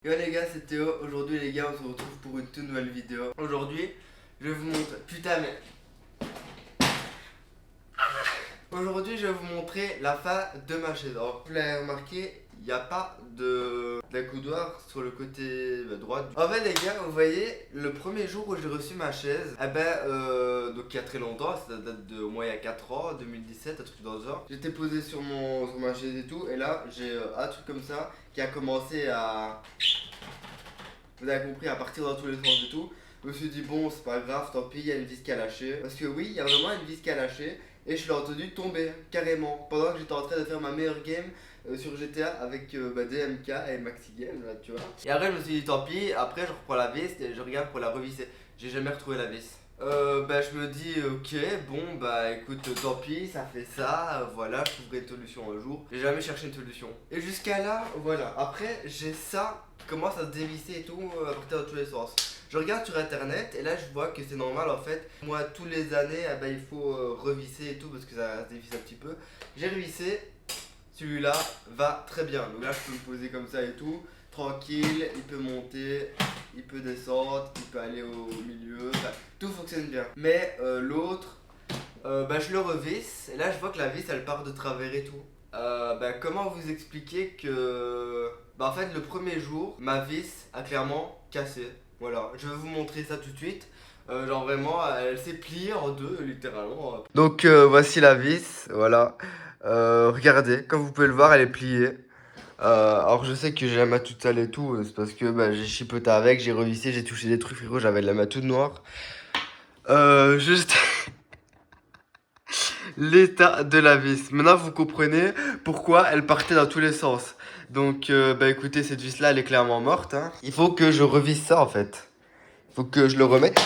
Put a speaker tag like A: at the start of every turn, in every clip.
A: Yo les gars, c'est Théo. Aujourd'hui les gars, on se retrouve pour une toute nouvelle vidéo. Aujourd'hui, je vais vous montrer... Putain mais... Aujourd'hui, je vais vous montrer la fin de ma chaise. Alors, vous l'avez remarqué, il n'y a pas d'accoudoir sur le côté droit. En fait les gars, vous voyez, le premier jour où j'ai reçu ma chaise, donc il y a très longtemps, ça date de au moins il y a 4 ans, 2017, un truc dans ce genre. J'étais posé sur ma chaise et tout, et là j'ai un truc comme ça qui a commencé à... Vous avez compris, à partir dans tous les sens et tout. Je me suis dit bon, c'est pas grave, tant pis, il y a une vis qui a lâché. Parce que oui, il y a vraiment une vis qui a lâché. Et je l'ai entendu tomber, carrément. Pendant que j'étais en train de faire ma meilleure game sur GTA avec DMK et Maxi Game, là, tu vois. Et après, je me suis dit tant pis, après, je reprends la vis et je regarde pour la revisser. J'ai jamais retrouvé la vis. Je me dis ok, bon bah écoute, tant pis, ça fait ça, voilà, je trouverai une solution un jour. J'ai jamais cherché une solution. Et jusqu'à là, voilà. Après, j'ai ça qui commence à se dévisser et tout, à partir dans tous les sens. Je regarde sur internet et là je vois que c'est normal en fait. Moi, tous les années, il faut revisser et tout parce que ça se dévisse un petit peu. J'ai revissé, celui-là va très bien. Donc là, je peux me poser comme ça et tout. Tranquille, il peut monter, il peut descendre, il peut aller au milieu, enfin, tout fonctionne bien. Mais l'autre, je le revisse et là je vois que la vis elle part de travers et tout. Comment vous expliquer que en fait le premier jour ma vis a clairement cassé. Voilà, je vais vous montrer ça tout de suite. Genre vraiment, elle s'est pliée en deux littéralement. Donc voici la vis, voilà. Regardez, comme vous pouvez le voir, elle est pliée. Alors je sais que j'ai la main toute sale et tout, c'est parce que j'ai chipoté avec, j'ai revissé, j'ai touché des trucs frérot, j'avais la main toute noire. Juste l'état de la vis. Maintenant vous comprenez pourquoi elle partait dans tous les sens. Donc écoutez, cette vis là elle est clairement morte, hein. Il faut que je revisse ça en fait. Il faut que je le remette.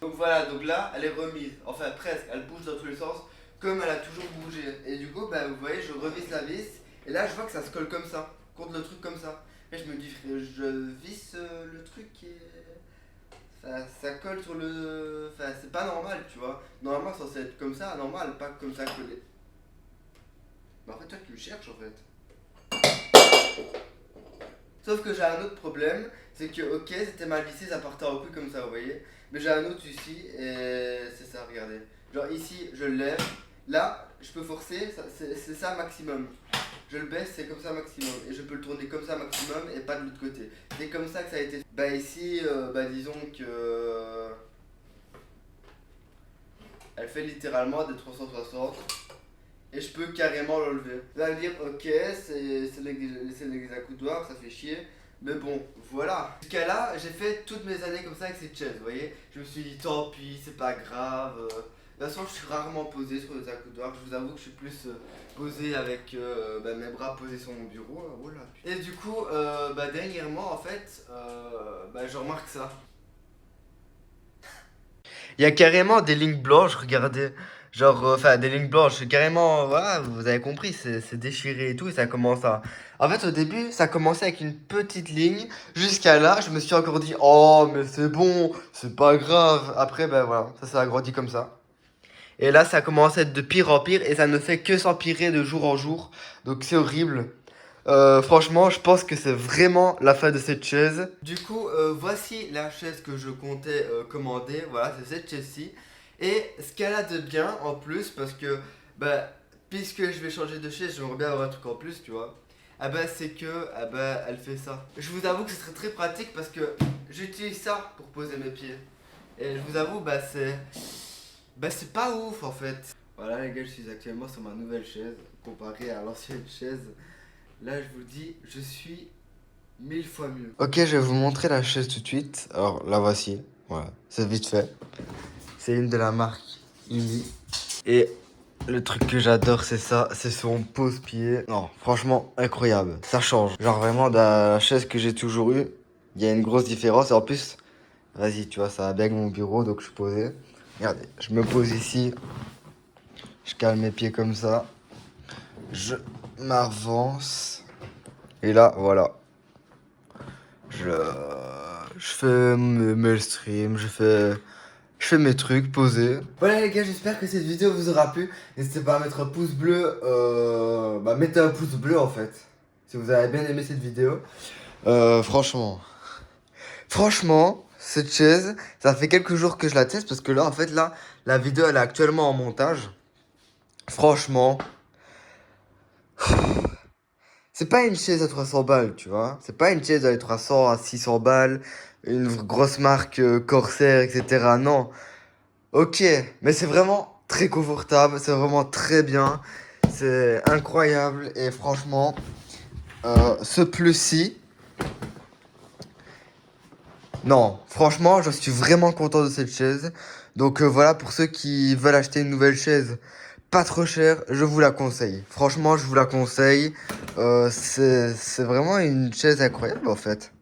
A: Donc voilà, donc là elle est remise, enfin presque, elle bouge dans tous les sens comme elle a toujours bougé. Et du coup vous voyez, je revisse la vis et là je vois que ça se colle comme ça, contre le truc comme ça. Et je me dis frère, je visse le truc et ça colle sur le... Enfin c'est pas normal tu vois. Normalement c'est censé être comme ça, normal, pas comme ça collé. Mais en fait toi tu le cherches en fait. Sauf que j'ai un autre problème, c'est que ok c'était mal vissé, ça partait en couille comme ça vous voyez. Mais j'ai un autre ici et c'est ça, regardez. Genre ici je le lève, là je peux forcer, c'est ça maximum. Je le baisse, c'est comme ça maximum. Et je peux le tourner comme ça maximum et pas de l'autre côté. C'est comme ça que ça a été. Ici, disons que... Elle fait littéralement des 360. Et je peux carrément l'enlever. Vous allez me dire, ok, c'est l'exaccoudoir, ça fait chier. Mais bon, voilà. Jusqu'à là, j'ai fait toutes mes années comme ça avec cette chaise, vous voyez. Je me suis dit, tant pis, c'est pas grave. De toute façon, je suis rarement posé sur les accoudoirs. Je vous avoue que je suis plus posé avec mes bras posés sur mon bureau. Oh là. Et du coup, dernièrement, en fait, je remarque ça. Il y a carrément des lignes blanches, regardez. Genre, des lignes blanches, carrément, voilà, vous avez compris, c'est déchiré et tout, et ça commence à... En fait, au début, ça commençait avec une petite ligne, jusqu'à là, je me suis encore dit, oh, mais c'est bon, c'est pas grave. Après, voilà, ça s'est agrandi comme ça. Et là, ça commence à être de pire en pire, et ça ne fait que s'empirer de jour en jour, donc c'est horrible. Franchement, je pense que c'est vraiment la fin de cette chaise. Du coup, voici la chaise que je comptais commander. Voilà, c'est cette chaise-ci. Et ce qu'elle a de bien en plus, parce que puisque je vais changer de chaise, j'aimerais bien avoir un truc en plus, tu vois. C'est que elle fait ça. Je vous avoue que ce serait très pratique parce que j'utilise ça pour poser mes pieds. Et je vous avoue, c'est pas ouf en fait. Voilà les gars, je suis actuellement sur ma nouvelle chaise comparé à l'ancienne chaise. Là, je vous dis, je suis 1000 fois mieux. Ok, je vais vous montrer la chaise tout de suite. Alors, la voici. Voilà, c'est vite fait. C'est une de la marque Imi. Et le truc que j'adore, c'est ça. C'est son pose-pied. Non, franchement, incroyable. Ça change. Genre, vraiment, de la chaise que j'ai toujours eue, il y a une grosse différence. Et en plus, vas-y, tu vois, ça va bien avec mon bureau, donc je suis posé. Regardez, je me pose ici. Je calme mes pieds comme ça. Je m'avance. Et là, voilà. Je fais mes streams, je fais mes trucs posés. Voilà les gars, j'espère que cette vidéo vous aura plu. N'hésitez pas à mettre un pouce bleu. Mettez un pouce bleu en fait. si vous avez bien aimé cette vidéo. Franchement, cette chaise, ça fait quelques jours que je la teste parce que là, en fait, là, la vidéo, elle est actuellement en montage. Franchement, c'est pas une chaise à 300 balles, tu vois. C'est pas une chaise à 300 à 600 balles, une grosse marque Corsair, etc. Non. Ok, mais c'est vraiment très confortable, c'est vraiment très bien. C'est incroyable et franchement, ce plus-ci, non, franchement, je suis vraiment content de cette chaise. Donc voilà, pour ceux qui veulent acheter une nouvelle chaise pas trop chère, je vous la conseille. Franchement, je vous la conseille. C'est vraiment une chaise incroyable en fait.